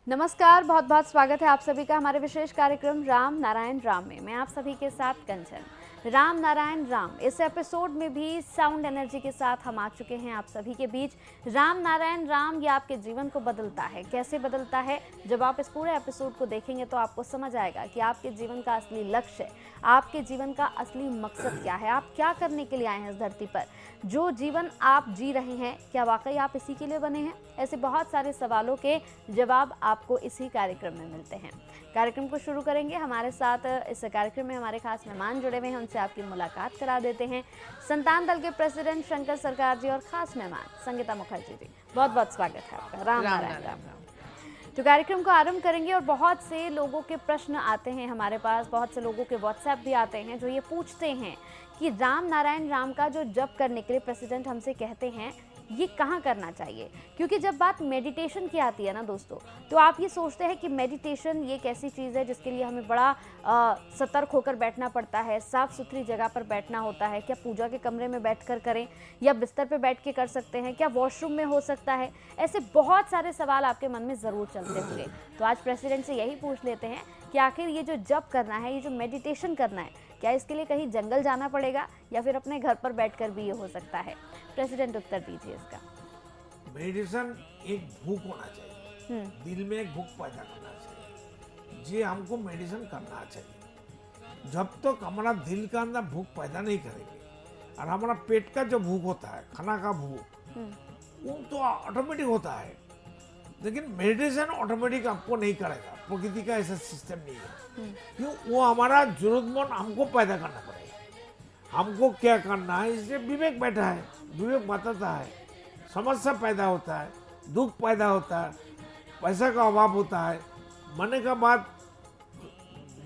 नमस्कार, बहुत बहुत स्वागत है आप सभी का हमारे विशेष कार्यक्रम राम नारायण राम में। मैं आप सभी के साथ कंचन। राम नारायण राम इस एपिसोड में भी साउंड एनर्जी के साथ हम आ चुके हैं आप सभी के बीच। राम नारायण राम ये आपके जीवन को बदलता है। कैसे बदलता है, जब आप इस पूरे एपिसोड को देखेंगे तो आपको समझ आएगा कि आपके जीवन का असली लक्ष्य, आपके जीवन का असली मकसद क्या है, आप क्या करने के लिए आए हैं इस धरती पर। जो जीवन आप जी रहे हैं, क्या वाकई आप इसी के लिए बने हैं? ऐसे बहुत सारे सवालों के जवाब आपको इसी कार्यक्रम में मिलते हैं। कार्यक्रम को शुरू करेंगे। हमारे साथ इस कार्यक्रम में हमारे खास मेहमान जुड़े हुए हैं, उनसे आपकी मुलाकात करा देते हैं। संतान दल के प्रेसिडेंट शंकर सरकार जी और खास मेहमान संगीता मुखर्जी जी, बहुत बहुत स्वागत है आपका। राम नारायण राम। तो कार्यक्रम को आरंभ करेंगे और बहुत से लोगों के प्रश्न आते हैं हमारे पास, बहुत से लोगों के व्हाट्सएप भी आते हैं जो ये पूछते हैं कि राम नारायण राम का जो जप करने के लिए प्रेसिडेंट हमसे कहते हैं, ये कहाँ करना चाहिए। क्योंकि जब बात मेडिटेशन की आती है ना दोस्तों, तो आप ये सोचते हैं कि मेडिटेशन ये एक ऐसी चीज़ है जिसके लिए हमें बड़ा सतर्क होकर बैठना पड़ता है, साफ़ सुथरी जगह पर बैठना होता है। क्या पूजा के कमरे में बैठकर करें या बिस्तर पे बैठ के कर सकते हैं, क्या वॉशरूम में हो सकता है? ऐसे बहुत सारे सवाल आपके मन में ज़रूर चलते होंगे। तो आज प्रेसिडेंट से यही पूछ लेते हैं कि आखिर ये जो जप करना है, ये जो मेडिटेशन करना है, क्या इसके लिए कहीं जंगल जाना पड़ेगा या फिर अपने घर पर बैठकर भी ये हो सकता है? प्रेसिडेंट उत्तर दीजिए इसका। मेडिटेशन एक भूख होना चाहिए, दिल में एक भूख पैदा करना चाहिए, जी हमको मेडिटेशन करना चाहिए। जब तक हमारा दिल का अंदर भूख पैदा नहीं करेंगे और हमारा पेट का जो भूख होता है, खाना का भूख, वो तो ऑटोमेटिक होता है। लेकिन मेडिटेशन ऑटोमेटिक आपको नहीं करेगा, प्रकृति का ऐसा सिस्टम नहीं है। क्यों? वो हमारा जरूरतमंद हमको पैदा करना पड़ेगा। हमको क्या करना है, इसलिए विवेक बैठा है, विवेक बताता है। समस्या पैदा होता है, दुख पैदा होता है, पैसा का अभाव होता है, मरने का बाद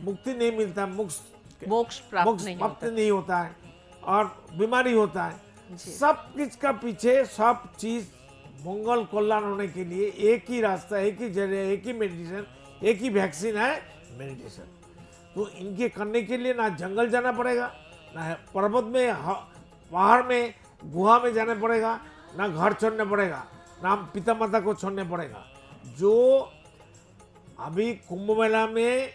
मुक्ति नहीं मिलता, मोक्ष प्राप्त नहीं होता है और बीमारी होता है। सब चीज का पीछे, सब चीज मंगल कल्याण होने के लिए एक ही रास्ता, एक ही जरिया, एक ही मेडिटेशन, एक ही वैक्सीन है मेडिटेशन। तो इनके करने के लिए ना जंगल जाना पड़ेगा, ना पर्वत में, पहाड़ में, गुहा में जाना पड़ेगा, ना घर छोड़ना पड़ेगा, ना पिता माता को छोड़ना पड़ेगा। जो अभी कुंभ मेला में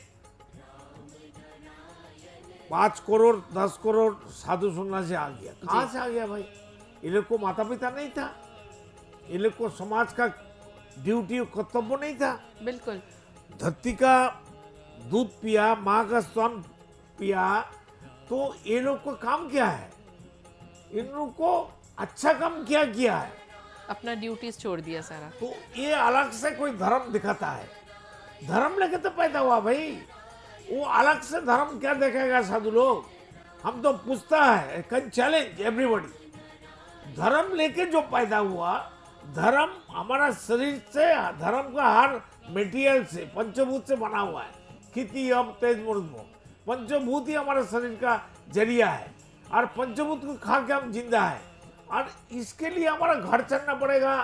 5 करोड़ 10 करोड़ साधु सन्यासी आ गया, कहाँ से आ गया भाई? ये लोग को माता पिता नहीं था, ये लोग को समाज का ड्यूटी कर्तव्य नहीं था। बिल्कुल। धरती का दूध पिया, माँ का स्तन पिया, तो ये लोग को काम क्या है? इन लोग को अच्छा काम क्या किया है? अपना ड्यूटीज छोड़ दिया सारा। तो ये अलग से कोई धर्म दिखाता है, धर्म लेके तो पैदा हुआ भाई, वो अलग से धर्म क्या देखेगा साधु लोग? हम तो पूछता है, कैन चैलेंज एवरीबॉडी। धर्म लेके जो पैदा हुआ, धर्म हमारा शरीर से, धर्म का हर मटेरियल से, पंचभूत से बना हुआ है। खेती, अब तेज मुर्दमो, पंचभूत ही हमारे शरीर का जरिया है और पंचभूत को खा के हम जिंदा है। और इसके लिए हमारा घर छोड़ना पड़ेगा,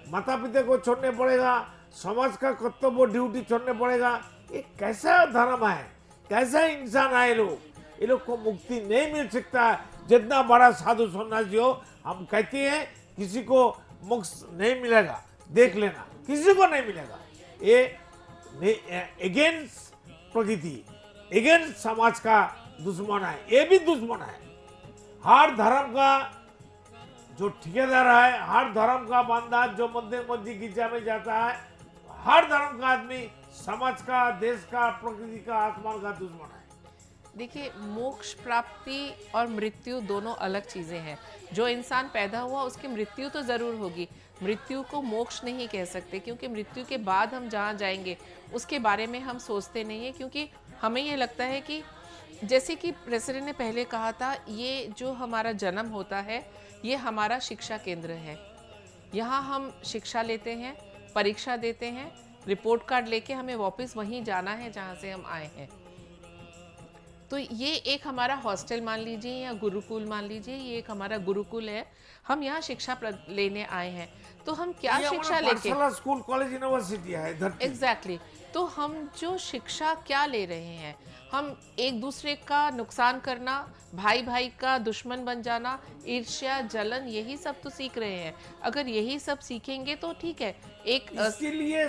माता पिता को छोड़ने पड़ेगा, समाज का कर्तव्य ड्यूटी छोड़ने पड़ेगा। ये कैसा धर्म है, कैसा इंसान है? ये लोग को मुक्ति नहीं मिल सकता। जितना बड़ा साधु सन्यासी हो, हम कहते हैं किसी को मोक्ष नहीं मिलेगा, देख लेना, किसी को नहीं मिलेगा। ये अगेंस्ट प्रकृति, अगेंस्ट समाज का दुश्मन है, ये भी दुश्मन है। हर धर्म का जो ठेकेदार है, हर धर्म का बंदा जो मंदिर मस्जिद गिरजा में जाता है, हर धर्म का आदमी समाज का, देश का, प्रकृति का, आसमान का दुश्मन है। देखिए, मोक्ष प्राप्ति और मृत्यु दोनों अलग चीजें हैं। जो इंसान पैदा हुआ उसकी मृत्यु तो जरूर होगी, मृत्यु को मोक्ष नहीं कह सकते, क्योंकि मृत्यु के बाद हम जहाँ जाएंगे उसके बारे में हम सोचते नहीं है। क्योंकि हमें ये लगता है कि जैसे कि प्रेसिडेंट ने पहले कहा था, ये जो हमारा जन्म होता है ये हमारा शिक्षा केंद्र है। यहाँ हम शिक्षा लेते हैं, परीक्षा देते हैं, रिपोर्ट कार्ड लेके हमें वापस वहीं जाना है जहाँ से हम आए हैं। तो ये एक हमारा हॉस्टल मान लीजिए या गुरुकुल मान लीजिए, ये एक हमारा गुरुकुल है। हम यहाँ शिक्षा लेने आए हैं, तो हम क्या शिक्षा लेके, स्कूल कॉलेज यूनिवर्सिटी है एग्जैक्टली। तो हम जो शिक्षा क्या ले रहे हैं, हम एक दूसरे का नुकसान करना, भाई भाई का दुश्मन बन जाना, ईर्ष्या, जलन, यही सब तो सीख रहे हैं। अगर यही सब सीखेंगे तो ठीक है। इसके लिए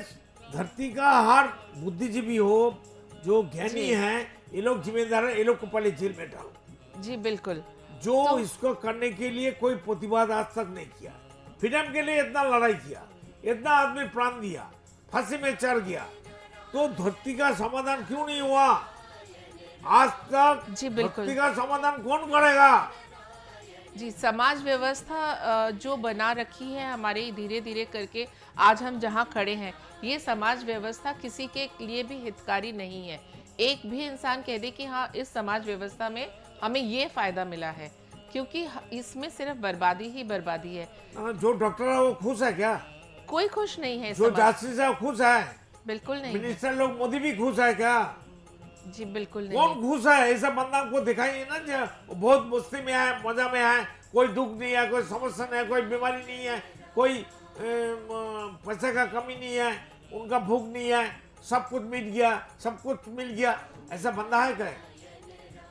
धरती का हर बुद्धिजीवी हो, जो ज्ञानी है, ये लोग जिम्मेदार है, ये लोग को पहले जेल में डालो। जी बिल्कुल। जो इसको करने के लिए कोई प्रतिवाद आज तक नहीं किया, फ्रीडम के लिए इतना लड़ाई किया, इतना आदमी प्राण दिया, फांसी में चढ़ गया, तो धरती का समाधान क्यों नहीं हुआ आज तक? जी बिल्कुल। धरती का समाधान कौन करेगा? जी, समाज व्यवस्था जो बना रखी है हमारे धीरे धीरे करके आज हम जहाँ खड़े हैं, ये समाज व्यवस्था किसी के लिए भी हितकारी नहीं है। एक भी इंसान कह दे कि हाँ इस समाज व्यवस्था में हमें ये फायदा मिला है, क्योंकि इसमें सिर्फ बर्बादी ही बर्बादी है। जो डॉक्टर है वो खुश है क्या? कोई खुश नहीं है। जो जस्टिस है वो खुश है? बिल्कुल नहीं। मिनिस्टर लोग, मोदी भी खुश है क्या? जी बिल्कुल नहीं। कौन खुश है? ऐसा बंदा हमको दिखाइए ना जो बहुत मस्ती में है, मजा में है, कोई दुख नहीं है, कोई समस्या नहीं है, कोई बीमारी नहीं है, कोई पैसे का कमी नहीं है, उनका भूख नहीं है, सब कुछ मिल गया, सब कुछ मिल गया, ऐसा बंदा है क्या?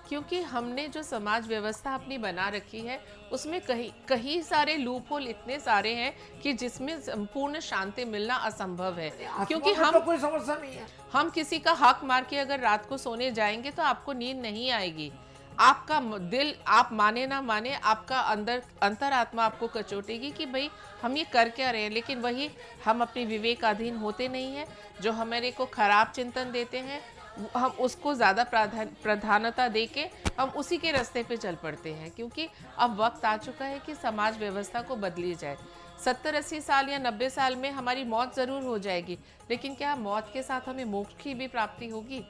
क्योंकि हमने जो समाज व्यवस्था अपनी बना रखी है उसमें कई सारे लूप होल इतने सारे हैं कि जिसमें संपूर्ण शांति मिलना असंभव है। क्योंकि हम तो कोई समस्या नहीं है। हम किसी का हक मार के अगर रात को सोने जाएंगे तो आपको नींद नहीं आएगी। आपका दिल, आप माने ना माने, आपका अंतरात्मा आपको कचोटेगी कि भाई हम ये कर क्या रहे हैं। लेकिन वही हम अपने विवेकाधीन होते नहीं हैं। जो हमारे को खराब चिंतन देते हैं हम उसको ज़्यादा प्राधान्यता दे के हम उसी के रास्ते पे चल पड़ते हैं। क्योंकि अब वक्त आ चुका है कि समाज व्यवस्था को बदली जाए। 70-80 साल या 90 साल में हमारी मौत ज़रूर हो जाएगी, लेकिन क्या मौत के साथ हमें मोक्ष की भी प्राप्ति होगी?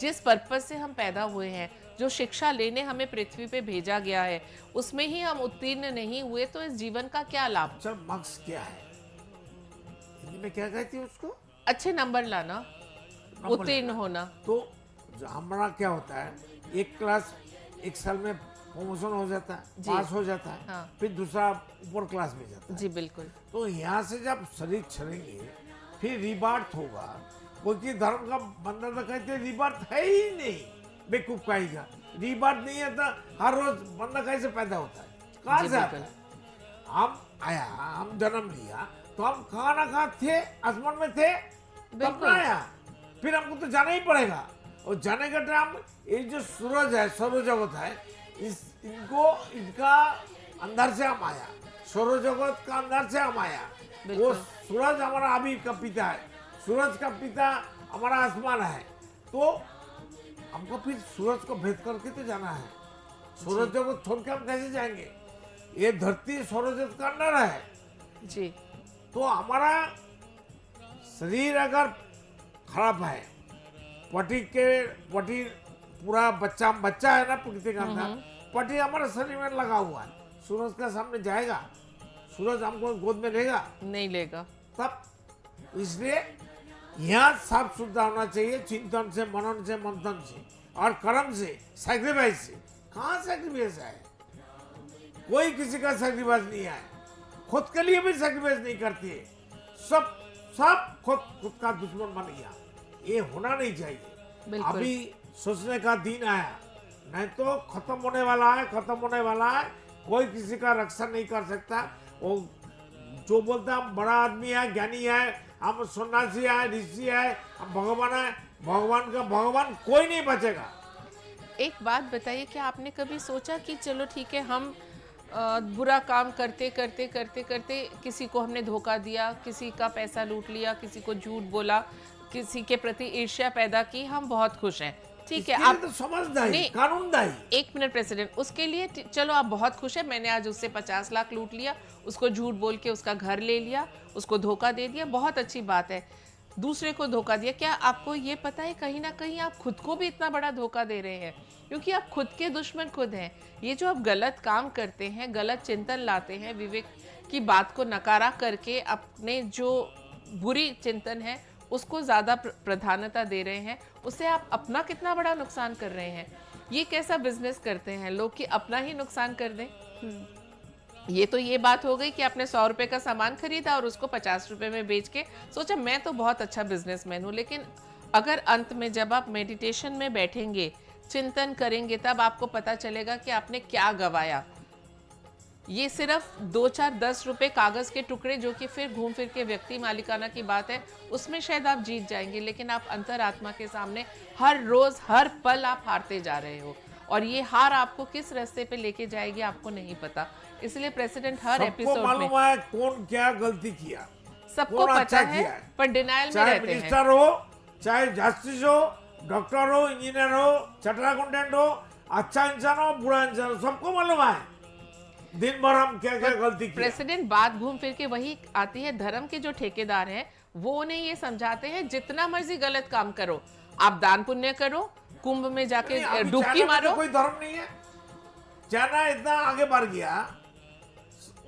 जिस पर्पज से हम पैदा हुए हैं, जो शिक्षा लेने हमें पृथ्वी पे भेजा गया है, उसमें ही हम उत्तीर्ण नहीं हुए तो इस जीवन का क्या लाभ? सर मार्क्स क्या है? हिंदी में क्या कहती है उसको? अच्छे नंबर लाना, उत्तीर्ण होना। तो हमारा क्या होता है, एक क्लास एक साल में प्रमोशन हो जाता है, पास हो जाता है, हाँ। फिर दूसरा ऊपर क्लास में जाता है। जी बिल्कुल। तो यहाँ से जब शरीर छड़ेंगे फिर रिबार्थ होगा। क्योंकि धर्म का बंदा तो कहते रिबार्थ है ही नहीं, बेवकूफ कहेगा। रिबार्थ नहीं है तो हर रोज बंदा कैसे पैदा होता है, कहाँ से आता है? हम आया, हम जन्म लिया तो हम कहाँ ना कहाँ थे, आसमान में थे, तब आया, फिर हमको तो जाना ही पड़ेगा। और जाने का टाइम ये जो सूरज है, सौरजगत है, इनका अंदर से हम आया, सौरजगत का अंदर से हम आया। वो सूरज हमारा अभी का पिता है, सूरज का पिता हमारा आसमान है। तो हमको फिर सूरज को भेद करके तो जाना है। सूरज को छोड़ के हम कैसे जाएंगे? ये धरती सौरजगत का अंदर है जी। तो हमारा शरीर अगर खराब है, पटी पूरा बच्चा है ना प्रकृति का अंदर, पटी हमारे शरीर में लगा हुआ है, सूरज के सामने जाएगा, सूरज हमको गोद में लेगा? नहीं लेगा। तब इसलिए यहाँ साफ सुथरा होना चाहिए, चिंतन से, मनन से, मंथन से और कर्म से, सैक्रिफाइस से। कहाँ सैक्रिफाइस है? कोई किसी का सैक्रिफाइस नहीं है, खुद के लिए भी सैक्रिफाइस नहीं करती है। सब खुद का दुश्मन बन गया। ये होना नहीं चाहिए। अभी सोचने का दिन आया, नहीं तो खत्म होने वाला है। कोई किसी का रक्षा नहीं कर सकता। वो जो बोलता हम बड़ा आदमी है, ज्ञानी है, हम सन्यासी है, ऋषि है, हम भगवान है, भगवान कोई नहीं बचेगा। एक बात बताइए, क्या आपने कभी सोचा कि चलो ठीक है, हम बुरा काम करते किसी को हमने धोखा दिया, किसी का पैसा लूट लिया, किसी को झूठ बोला, किसी के प्रति ईर्ष्या पैदा की, हम बहुत खुश हैं, ठीक है? आप तो समझदारी, कानूनदारी। एक मिनट प्रेसिडेंट, उसके लिए चलो आप बहुत खुश है, मैंने आज उससे 50 लाख लूट लिया, उसको झूठ बोल के उसका घर ले लिया, उसको धोखा दे दिया, बहुत अच्छी बात है। दूसरे को धोखा दिया, क्या आपको ये पता है कहीं ना कहीं आप खुद को भी इतना बड़ा धोखा दे रहे हैं? क्योंकि आप खुद के दुश्मन खुद हैं। ये जो आप गलत काम करते हैं, गलत चिंतन लाते हैं, विवेक की बात को नकारा करके अपने जो बुरी चिंतन है उसको ज़्यादा प्रधानता दे रहे हैं, उससे आप अपना कितना बड़ा नुकसान कर रहे हैं। ये कैसा बिजनेस करते हैं लोग कि अपना ही नुकसान कर दें? ये तो ये बात हो गई कि आपने 100 रुपए का सामान खरीदा और उसको 50 रुपए में बेच के सोचा मैं तो बहुत अच्छा बिजनेसमैन हूँ। लेकिन अगर अंत में जब आप मेडिटेशन में बैठेंगे, चिंतन करेंगे, तब आपको पता चलेगा कि आपने क्या गवाया। ये सिर्फ 2-4-10 रुपए कागज के टुकड़े, जो कि फिर घूम फिर के व्यक्ति मालिकाना की बात है, उसमें शायद आप जीत जाएंगे, लेकिन आप अंतरात्मा के सामने हर रोज हर पल आप हारते जा रहे हो, और ये हार आपको किस रास्ते पे लेके जाएगी आपको नहीं पता। इसलिए प्रेसिडेंट हर सबको एपिसोड में मालूम है कौन क्या गलती किया, सबको कौन पता अच्छा है, किया है। पर डिनायल में चाहे रहते हैं। मिनिस्टर हो, चाहे जस्टिस हो, डॉक्टर हो, इंजीनियर हो, चार्टर्ड अकाउंटेंट हो, अच्छा इंसान हो, बुरा इंसान हो, सबको मालूम है दिन भर हम क्या क्या गलती किया। प्रेसिडेंट बात घूम फिर के वही आती है, धर्म के जो ठेकेदार हैं वो उन्हें ये समझाते हैं जितना मर्जी गलत काम करो, आप दान पुण्य करो, कुंभ में जाके नहीं, अभी डुबकी चाइना में मारो। तो कोई धर्म नहीं है। चाइना इतना आगे बढ़ गया,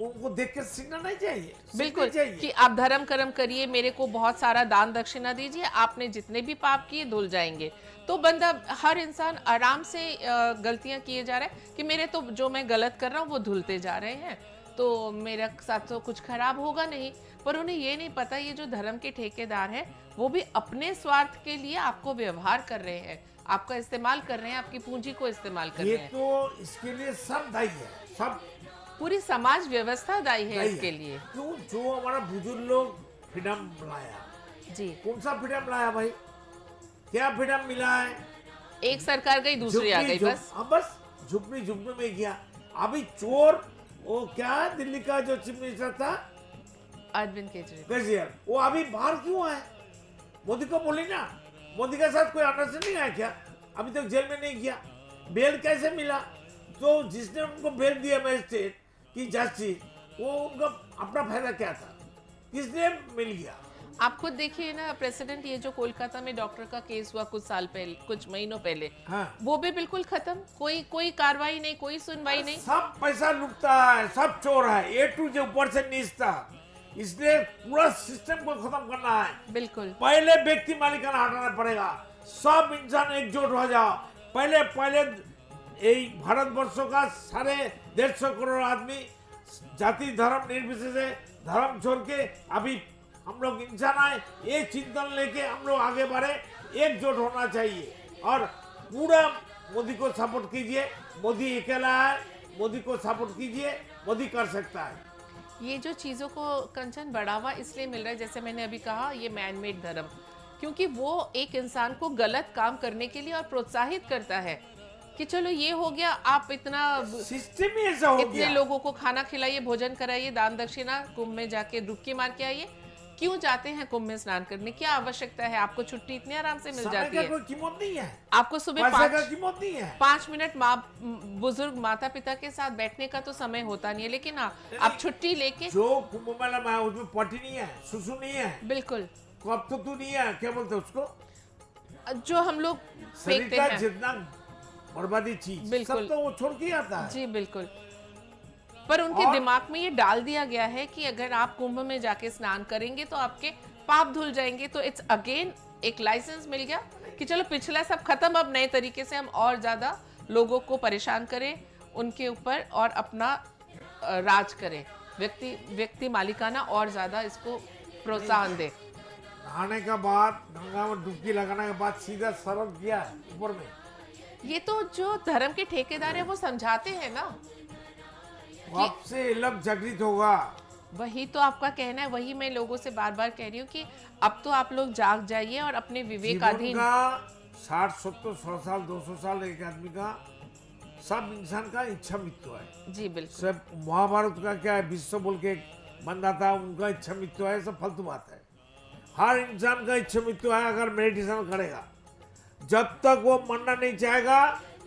उनको देख के सीखना नहीं चाहिए, सीखना बिल्कुल चाहिए। कि आप धर्म कर्म करिए, मेरे को बहुत सारा दान दक्षिणा दीजिए, आपने जितने भी पाप किए धुल जाएंगे। तो बंदा, हर इंसान आराम से गलतियां किए जा रहा है कि मेरे तो जो मैं गलत कर रहा हूँ वो धुलते जा रहे हैं, तो मेरे साथ तो कुछ खराब होगा नहीं। पर उन्हें ये नहीं पता, ये जो धर्म के ठेकेदार हैं वो भी अपने स्वार्थ के लिए आपको व्यवहार कर रहे हैं, आपका इस्तेमाल कर रहे हैं, आपकी पूंजी को इस्तेमाल कर ये रहे हैं। तो इसके लिए सब दायी है, सब पूरी समाज व्यवस्था दायी है दायी इसके है। लिए। क्यों? जो हमारा बुजुर्ग लोग फ्रीडम लाया, जी, कौन सा फ्रीडम लाया भाई? क्या फ्रीडम मिला है? एक सरकार गई दूसरी आ गई, बस। हाँ बस झुपड़ी झुपड़ी में गया। अभी चोर, वो क्या है, दिल्ली का जो चीफ मिनिस्टर था अरविंद केजरीवाल, केजरीवाल, वो अभी बाहर क्यों है? मोदी को बोली ना, मोदी के साथ कोई अंडरस्टैंडिंग है क्या? अभी तक जेल में नहीं गया, बेल कैसे मिला? तो जिसने उनको बेल दिया मजिस्ट्रेट की जस्टिस, वो उनका अपना फायदा क्या था? किसने मिल गया? आप खुद देखिए ना, प्रेसिडेंट ये जो कोलकाता में डॉक्टर का केस हुआ कुछ साल पहले, कुछ महीनों पहले, हाँ। वो भी बिल्कुल खत्म, कोई कार्रवाई नहीं, कोई सुनवाई नहीं। सब पैसा लुटता है, सब चोर है, ए टू जे ऊपर से नीचता। इसलिए पूरा सिस्टम को खत्म करना है। बिल्कुल पहले व्यक्ति मालिकाना हटाना पड़ेगा, सब इंसान एकजुट हो जाओ। पहले यही भारतवर्षों का 150 करोड़ आदमी जाति धर्म निर्विशेष धर्म छोड़ के अभी हम लोग इंसान आए, ये चिंतन लेके हम लोग आगे बढ़े, एकजुट होना चाहिए। और पूरा मोदी को सपोर्ट कीजिए, मोदी अकेला है, मोदी को सपोर्ट कीजिए, मोदी कर सकता है। ये जो चीज़ों को कंचन बढ़ावा इसलिए मिल रहा है, जैसे मैंने अभी कहा, ये मैन मेड धर्म, क्योंकि वो एक इंसान को गलत काम करने के लिए और प्रोत्साहित करता है कि चलो ये हो गया, आप इतना सिस्टम ही ऐसा हो इतने गया। लोगों को खाना खिलाइए, भोजन कराइए, दान दक्षिणा, कुंभ में जाके डुबकी मार के आइए। क्यों जाते हैं कुंभ में स्नान करने? क्या आवश्यकता है? आपको छुट्टी इतनी आराम से मिल समय जाती का है। कोई कीमत नहीं है, आपको सुबह पैसा का कीमत नहीं है। 5 मिनट बुजुर्ग माता पिता के साथ बैठने का तो समय होता नहीं है, लेकिन हाँ, आप छुट्टी लेके, जो कुंभ मेला में है उसमें पटी नहीं है, सुसु नहीं है, बिल्कुल, कब तो तू नहीं है, क्या बोलते हैं उसको, जो हम लोग शरीर फेंकते का हैं, जितना बर्बादी चीज बिल्कुल। सब तो वो छोड़ के आता है। जी बिल्कुल। पर उनके और- दिमाग में ये डाल दिया गया है कि अगर आप कुंभ में जाके स्नान करेंगे तो आपके पाप धुल जाएंगे। तो इट्स अगेन एक लाइसेंस मिल गया कि चलो पिछला सब खत्म, अब नए तरीके से हम और ज्यादा लोगों को परेशान करें, उनके ऊपर और अपना राज करें, व्यक्ति मालिकाना और ज्यादा इसको प्रोत्साहन दे। नहाने के बाद, गंगा में डुबकी लगाने के बाद सीधा सरक गया है ऊपर में। ये तो जो धर्म के ठेकेदार है वो समझाते हैं ना, कब से लग जागृत होगा? वही तो आपका कहना है, वही मैं लोगों से बार बार कह रही हूँ कि अब तो आप लोग जाग जाइए और अपने जीवन विवेकाधीन, का 60, 70, 100 साल, 200 साल एक आदमी का, सब इंसान का इच्छा मृत्यु है। जी बिल्कुल, सब महाभारत का क्या है, विश्व बोल के बंदा था, उनका इच्छा मृत्यु है, सब फालतू बात है। हर इंसान का इच्छा मृत्यु है अगर मेडिटेशन करेगा। जब तक वो मरना नहीं चाहेगा,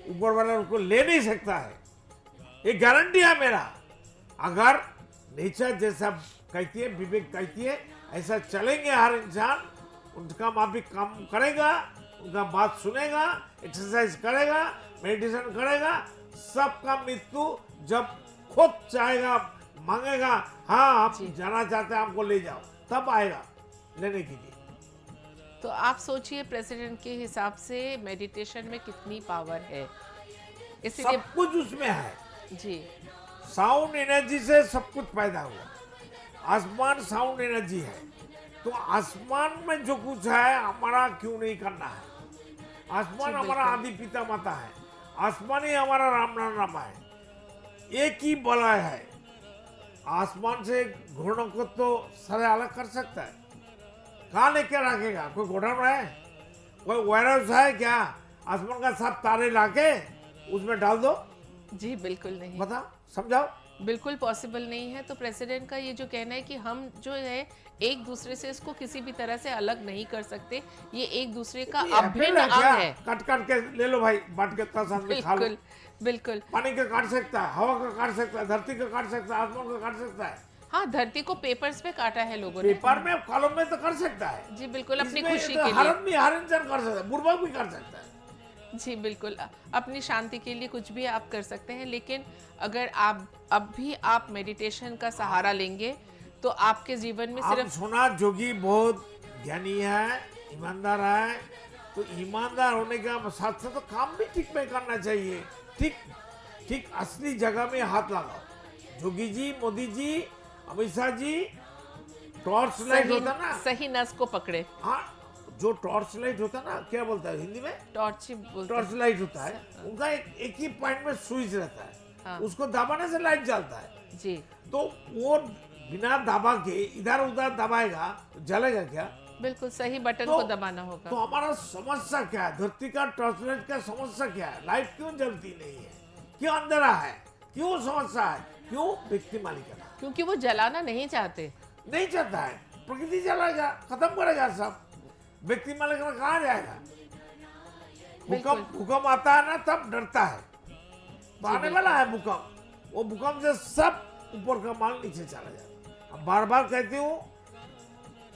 ऊपर वाला उसको ले नहीं सकता है, ये गारंटी है मेरा। अगर नेचर जैसा कहती है, विवेक कहती है, ऐसा चलेंगे हर इंसान, उनका माफिक काम करेगा, उनका बात सुनेगा, एक्सरसाइज करेगा, मेडिटेशन करेगा, सबका मृत्यु जब खुद चाहेगा, मांगेगा, हाँ आप जाना चाहते हैं हमको ले जाओ, तब आएगा लेने के लिए। तो आप सोचिए प्रेसिडेंट के हिसाब से मेडिटेशन में कितनी पावर है, इसीलिए सब कुछ उसमें है। जी साउंड एनर्जी से सब कुछ पैदा हुआ। आसमान साउंड एनर्जी है, तो आसमान में जो कुछ है हमारा क्यों नहीं करना है? आसमान जी, हमारा बिल्कुल। आदि पिता माता है, आसमान ही हमारा राम नाम है, एक ही बलय है। आसमान से घोड़ों को तो सर अलग कर सकता है, कहाँ लेके रखेगा? कोई गोडाउन है, कोई वेयरहाउस है क्या? आसमान का सब तारे लाके उसमें डाल दो, जी बिल्कुल नहीं, बता, समझाओ। बिल्कुल पॉसिबल नहीं है। तो प्रेसिडेंट का ये जो कहना है कि हम जो है एक दूसरे से इसको किसी भी तरह से अलग नहीं कर सकते, ये एक दूसरे का ये अभिन्न एप्पल है अंग क्या? है। कट कट के ले लो भाई, बांट के साथ में खा लो। बिल्कुल बिल्कुल। पानी का काट सकता है, हवा का काट सकता है, धरती का काट सकता है, आसमान का काट सकता है। हाँ, धरती को पेपर्स पे काटा है लोगों ने। पेपर में, कॉलम में तो कर सकता है। जी बिल्कुल, अपनी इसमें खुशी तो के हर लिए। आदमी, हर इंसान कर सकता है, बुर्बक भी कर सकता है। जी बिल्कुल, अपनी शांति के लिए कुछ भी आप कर सकते हैं, लेकिन अगर आप अब भी आप मेडिटेशन का सहारा लेंगे तो आपके जीवन में आप सिर्फ सुना जोगी बहुत ज्ञानी है, ईमानदार है, तो ईमानदार होने का साथ साथ तो काम भी ठीक में करना चाहिए। ठीक ठीक असली जगह में हाथ लगाओ। जोगी जी, मोदी जी, अमित शाह जी, टॉर्च लाइट होता ना, सही नस को पकड़े। हाँ, जो टॉर्च लाइट होता ना, क्या बोलता है हिंदी में? टॉर्च ही बोलते टॉर्च लाइट होता है, उनका एक ही पॉइंट में स्विच रहता है, हाँ। उसको दबाने से लाइट जलता है। हैं। जी तो वो बिना दबा के इधर उधर दबाएगा तो जलेगा क्या? बिल्कुल, सही बटन तो- को दबाना होगा। तो हमारा समस्या क्या है? धरती का टॉर्च लाइट का समस्या क्या है? लाइट क्यों जलती नहीं है? क्यों अंधेरा है? क्यों समस्या है? क्यों? व्यक्ति मालिकाना क्योंकि वो जलाना नहीं चाहते। नहीं चाहता है, प्रकृति जलाएगा, खत्म करेगा सब। व्यक्ति मालिकाना कहाँ जाएगा? भूकंप आता है ना, तब डरता है, तो आने वाला है भूकंप, वो भूकंप से सब ऊपर का माल नीचे चला जाएगा। अब बार बार कहती हूँ,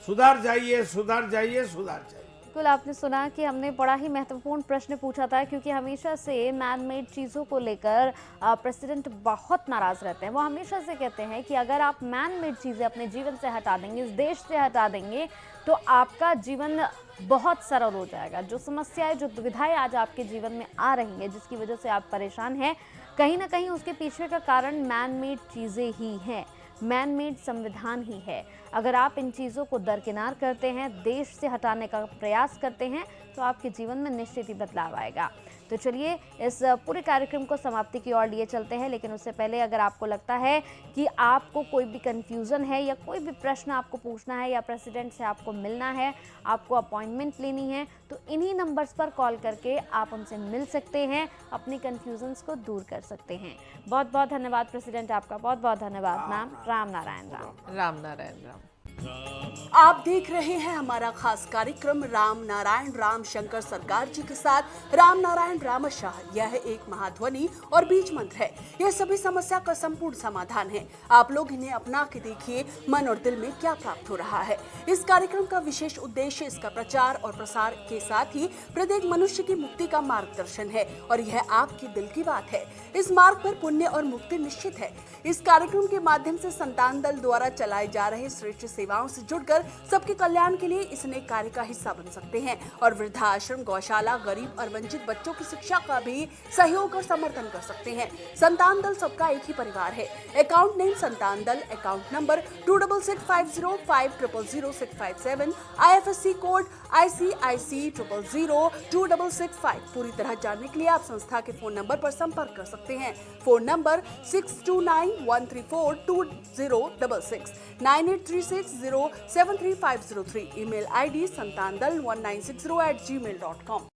सुधार जाइए, सुधार जाइए, सुधार जाइए। बिल्कुल, आपने सुना कि हमने बड़ा ही महत्वपूर्ण प्रश्न पूछा था, क्योंकि हमेशा से मैन मेड चीज़ों को लेकर प्रेसिडेंट बहुत नाराज़ रहते हैं। वो हमेशा से कहते हैं कि अगर आप मैन मेड चीज़ें अपने जीवन से हटा देंगे, इस देश से हटा देंगे, तो आपका जीवन बहुत सरल हो जाएगा। जो समस्याएं, जो दुविधाएं आज आपके जीवन में आ रही हैं, जिसकी वजह से आप परेशान हैं, कहीं ना कहीं उसके पीछे का कारण मैन मेड चीज़ें ही हैं, मैन मेड संविधान ही है। अगर आप इन चीज़ों को दरकिनार करते हैं, देश से हटाने का प्रयास करते हैं, तो आपके जीवन में निश्चित ही बदलाव आएगा। तो चलिए इस पूरे कार्यक्रम को समाप्ति की ओर लिए चलते हैं, लेकिन उससे पहले अगर आपको लगता है कि आपको कोई भी कन्फ्यूज़न है या कोई भी प्रश्न आपको पूछना है या प्रेसिडेंट से आपको मिलना है, आपको अपॉइंटमेंट लेनी है, तो इन्हीं नंबर्स पर कॉल करके आप उनसे मिल सकते हैं, अपनी कन्फ्यूजन्स को दूर कर सकते हैं। बहुत बहुत धन्यवाद प्रेसिडेंट, आपका बहुत बहुत धन्यवाद मैम। राम नारायण राम। राम नारायण राम। आप देख रहे हैं हमारा खास कार्यक्रम राम नारायण राम शंकर सरकार जी के साथ राम नारायण रामशाह। यह एक महाध्वनि और बीज मंत्र है। यह सभी समस्या का संपूर्ण समाधान है। आप लोग इन्हें अपना के देखिए, मन और दिल में क्या प्राप्त हो रहा है। इस कार्यक्रम का विशेष उद्देश्य इसका प्रचार और प्रसार के साथ ही प्रत्येक मनुष्य की मुक्ति का मार्गदर्शन है, और यह आपके दिल की बात है। इस मार्ग पर पुण्य और मुक्ति निश्चित है। इस कार्यक्रम के माध्यम से संतान दल द्वारा चलाए जा रहे श्रेष्ठ सेवाओं से जुड़कर सबके कल्याण के लिए इस नेक कार्य का हिस्सा बन सकते हैं, और वृद्धाश्रम, गौशाला, गरीब और वंचित बच्चों की शिक्षा का भी सहयोग और समर्थन कर सकते हैं। संतान दल सबका एक ही परिवार है। अकाउंट नेम संतान दल, account number 266505000657, IFSC code ICIC 000265। पूरी तरह जानने के लिए आप संस्था के फोन नंबर पर संपर्क कर सकते हैं। Phone number 6291342066, 9836073503। Email ID santandal1960@gmail.com।